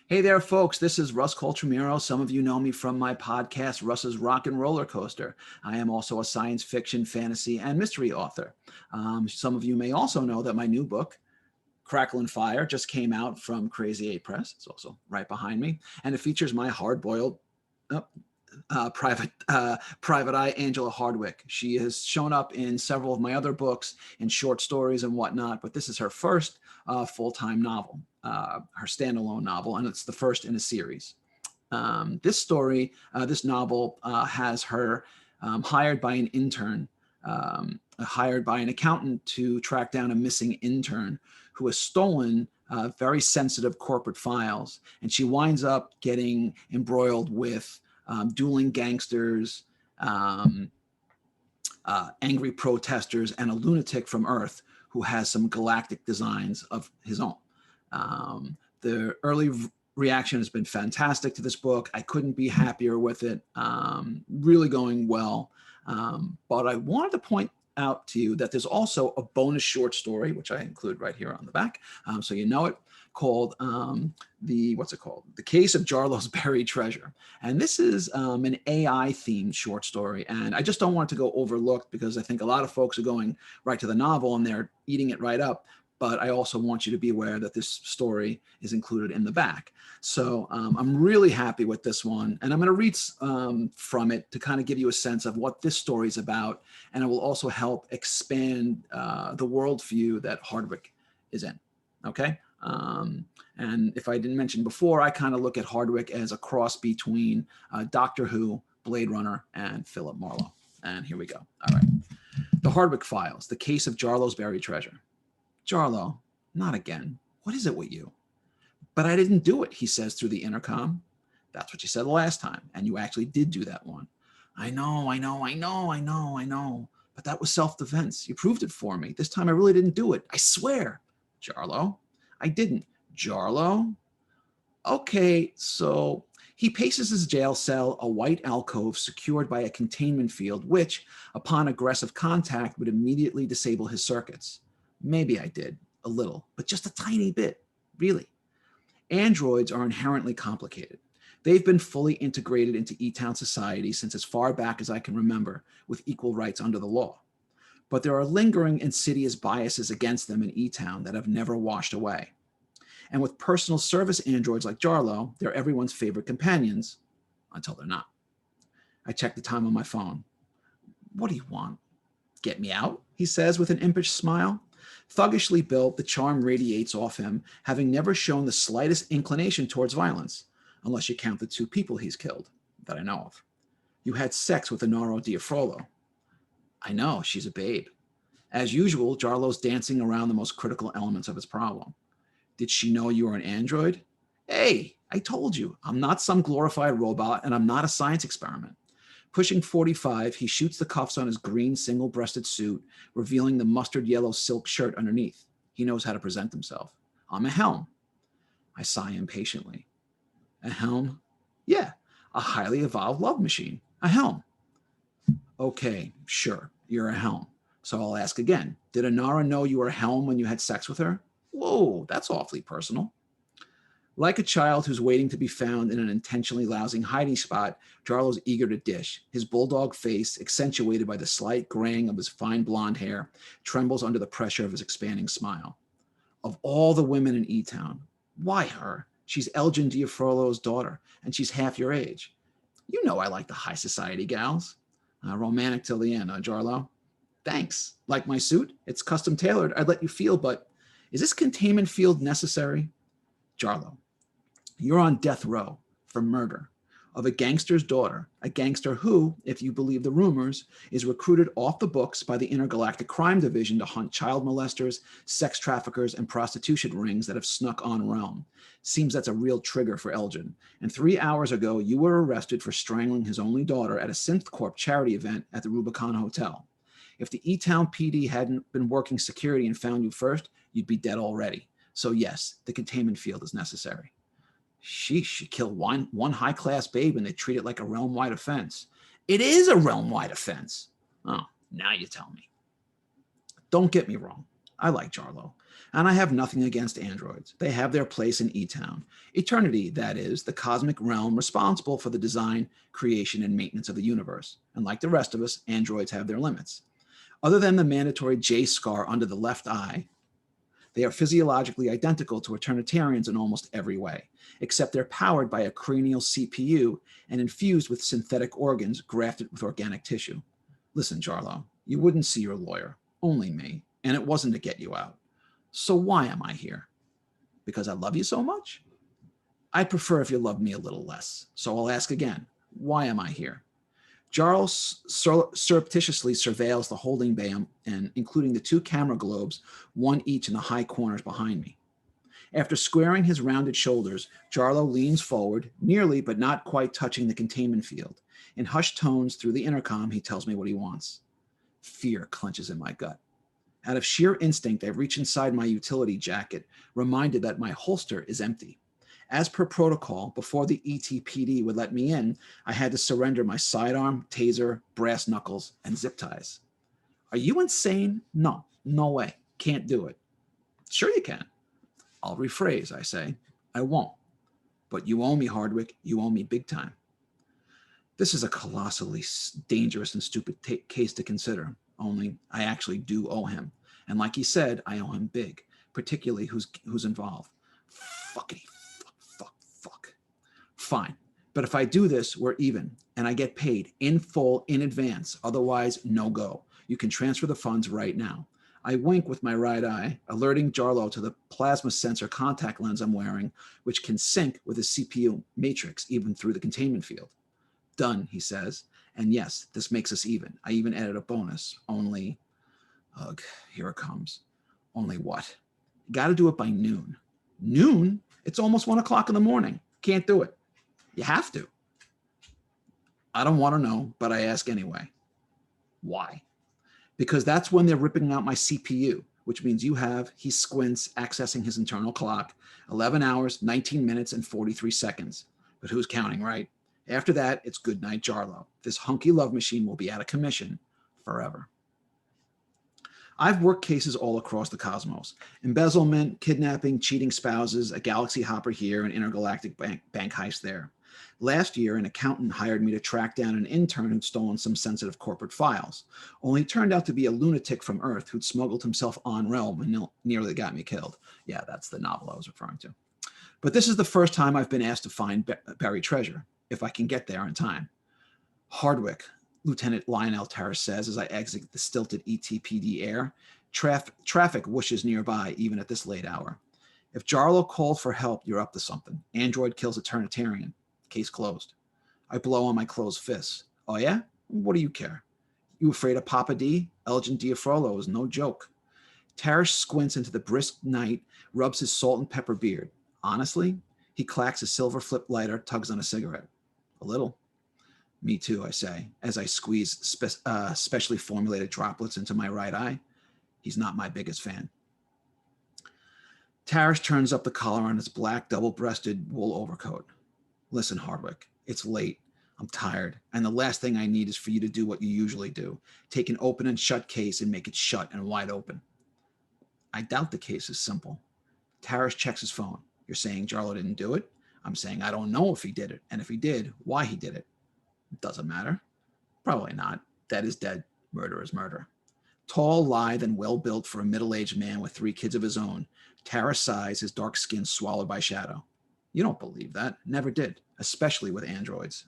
Hey there, folks. This is Russ Colchamiro. Some of you know me from my podcast, Russ's Rock and Roller Coaster. I am also a science fiction, fantasy, and mystery author. Some of you may also know that my new book, Crackle and Fire, just came out from Crazy 8 Press. It's also right behind me. And it features my hard-boiled private eye Angela Hardwicke. She has shown up in several of my other books in short stories and whatnot, but this is her first full-time novel, her standalone novel, and it's the first in a series. This novel has her hired by an intern, hired by an accountant to track down a missing intern who has stolen very sensitive corporate files, and she winds up getting embroiled with dueling gangsters, angry protesters, and a lunatic from Earth who has some galactic designs of his own. The early reaction has been fantastic to this book. I couldn't be happier with it. Really going well. But I wanted to point out to you that there's also a bonus short story, which I include right here on the back, so you know it, called The Case of Jarlo's Buried Treasure. And this is an AI themed short story. And I just don't want it to go overlooked because I think a lot of folks are going right to the novel and they're eating it right up. But I also want you to be aware that this story is included in the back. So I'm really happy with this one. And I'm going to read from it to kind of give you a sense of what this story is about. And it will also help expand the worldview that Hardwicke is in. Okay? And if I didn't mention before, I kind of look at Hardwicke as a cross between Doctor Who, Blade Runner, and Philip Marlowe. And here we go. All right. The Hardwicke Files, The Case of Jarlo's Buried Treasure. Jarlo, not again. What is it with you? But I didn't do it, he says through the intercom. That's what you said the last time, and you actually did do that one. I know. But that was self-defense. You proved it for me. This time I really didn't do it. I swear. Jarlo, I didn't. Jarlo? Okay, so he paces his jail cell, a white alcove secured by a containment field, which, upon aggressive contact, would immediately disable his circuits. Maybe I did, a little, but just a tiny bit, really. Androids are inherently complicated. They've been fully integrated into E-Town society since as far back as I can remember, with equal rights under the law. But there are lingering insidious biases against them in E-Town that have never washed away. And with personal service androids like Jarlo, they're everyone's favorite companions, until they're not. I check the time on my phone. What do you want? Get me out? He says with an impish smile. Thuggishly built, the charm radiates off him, having never shown the slightest inclination towards violence, unless you count the 2 people he's killed, that I know of. You had sex with Inaro Diafrolo. I know, she's a babe. As usual, Jarlo's dancing around the most critical elements of his problem. Did she know you were an android? Hey, I told you, I'm not some glorified robot, and I'm not a science experiment. Pushing 45, he shoots the cuffs on his green single-breasted suit, revealing the mustard yellow silk shirt underneath. He knows how to present himself. I'm a helm. I sigh impatiently. A helm? Yeah, a highly evolved love machine. A helm. Okay, sure, you're a helm. So I'll ask again. Did Inara know you were a helm when you had sex with her? Whoa, that's awfully personal. Like a child who's waiting to be found in an intentionally lousy hiding spot, Jarlo's eager to dish. His bulldog face, accentuated by the slight graying of his fine blonde hair, trembles under the pressure of his expanding smile. Of all the women in E-Town, why her? She's Elgin Diafrolo's daughter, and she's half your age. You know I like the high society gals. Romantic till the end, Jarlo? Thanks. Like my suit? It's custom tailored. I'd let you feel, but is this containment field necessary? Jarlo, you're on death row for murder of a gangster's daughter, a gangster who, if you believe the rumors, is recruited off the books by the Intergalactic Crime Division to hunt child molesters, sex traffickers, and prostitution rings that have snuck on Realm. Seems that's a real trigger for Elgin. And 3 hours ago, you were arrested for strangling his only daughter at a SynthCorp charity event at the Rubicon Hotel. If the E-Town PD hadn't been working security and found you first, you'd be dead already. So yes, the containment field is necessary. She killed one high-class babe and they treat it like a realm-wide offense. It is a realm-wide offense. Oh, now you tell me. Don't get me wrong. I like Jarlo, and I have nothing against androids. They have their place in E-Town. Eternity, that is, the cosmic realm responsible for the design, creation, and maintenance of the universe. And like the rest of us, androids have their limits. Other than the mandatory J scar under the left eye, they are physiologically identical to Eternitarians in almost every way, except they're powered by a cranial CPU and infused with synthetic organs grafted with organic tissue. Listen, Jarlo, you wouldn't see your lawyer, only me, and it wasn't to get you out. So why am I here? Because I love you so much? I'd prefer if you loved me a little less. So I'll ask again, why am I here? Jarl surreptitiously surveils the holding bay and including the 2 camera globes, one each in the high corners behind me. After squaring his rounded shoulders, Jarlo leans forward, nearly but not quite touching the containment field. In hushed tones through the intercom, he tells me what he wants. Fear clenches in my gut. Out of sheer instinct, I reach inside my utility jacket, reminded that my holster is empty. As per protocol, before the ETPD would let me in, I had to surrender my sidearm, taser, brass knuckles, and zip ties. Are you insane? No, no way. Can't do it. Sure you can. I'll rephrase, I say. I won't. But you owe me, Hardwicke. You owe me big time. This is a colossally dangerous and stupid case to consider, only I actually do owe him. And like he said, I owe him big, particularly who's involved. Fuckity fuck. Fine. But if I do this, we're even, and I get paid in full in advance. Otherwise, no go. You can transfer the funds right now. I wink with my right eye, alerting Jarlo to the plasma sensor contact lens I'm wearing, which can sync with his CPU matrix even through the containment field. Done, he says. And yes, this makes us even. I even added a bonus. Only, ugh, here it comes. Only what? Got to do it by noon. Noon? It's almost 1 o'clock in the morning. Can't do it. You have to. I don't want to know, but I ask anyway. Why? Because that's when they're ripping out my CPU, which means he squints, accessing his internal clock, 11 hours, 19 minutes, and 43 seconds. But who's counting, right? After that, it's good night, Jarlo. This hunky love machine will be out of commission forever. I've worked cases all across the cosmos. Embezzlement, kidnapping, cheating spouses, a galaxy hopper here, an intergalactic bank heist there. Last year, an accountant hired me to track down an intern who'd stolen some sensitive corporate files. Only it turned out to be a lunatic from Earth who'd smuggled himself on realm and nearly got me killed. Yeah, that's the novel I was referring to. But this is the first time I've been asked to find buried treasure, if I can get there in time. Hardwicke, Lieutenant Lionel Terrace says as I exit the stilted ETPD air. Traffic whooshes nearby even at this late hour. If Jarlo called for help, you're up to something. Android kills Eternitarian. Case closed. I blow on my closed fists. Oh yeah? What do you care? You afraid of Papa D? Elgin Diafrolo is no joke. Terrace squints into the brisk night, rubs his salt and pepper beard. Honestly, he clacks a silver flip lighter, tugs on a cigarette. A little. Me too, I say, as I squeeze specially formulated droplets into my right eye. He's not my biggest fan. Terrace turns up the collar on his black double-breasted wool overcoat. Listen, Hardwicke, it's late. I'm tired, and the last thing I need is for you to do what you usually do. Take an open and shut case and make it shut and wide open. I doubt the case is simple. Terrace checks his phone. You're saying Jarlo didn't do it? I'm saying I don't know if he did it, and if he did, why he did it. Doesn't matter. Probably not. Dead is dead. Murder is murder. Tall, lithe, and well-built for a middle-aged man with 3 kids of his own, Terrace sighs, his dark skin swallowed by shadow. You don't believe that. Never did, especially with androids.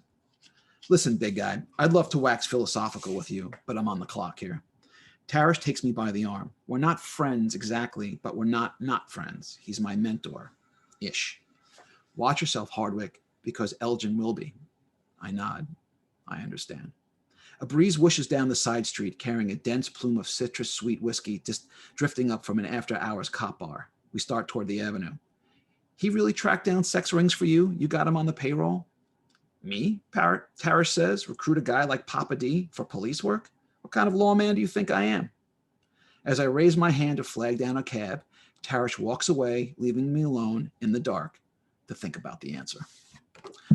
Listen, big guy, I'd love to wax philosophical with you, but I'm on the clock here. Terrace takes me by the arm. We're not friends exactly, but we're not friends. He's my mentor. Ish. Watch yourself, Hardwicke, because Elgin will be. I nod. I understand. A breeze whooshes down the side street, carrying a dense plume of citrus-sweet whiskey just drifting up from an after-hours cop bar. We start toward the avenue. He really tracked down sex rings for you? You got him on the payroll? Me? Terrace says, recruit a guy like Papa D for police work? What kind of lawman do you think I am? As I raise my hand to flag down a cab, Terrace walks away, leaving me alone in the dark to think about the answer.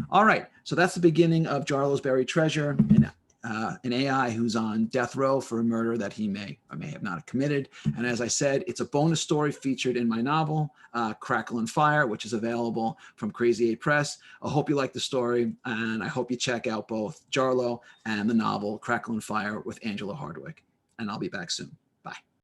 All right, so that's the beginning of Jarlo's Buried Treasure. And an AI who's on death row for a murder that he may or may have not committed. And as I said, it's a bonus story featured in my novel, Crackle and Fire, which is available from Crazy 8 Press. I hope you like the story, and I hope you check out both Jarlo and the novel Crackle and Fire with Angela Hardwicke. And I'll be back soon. Bye.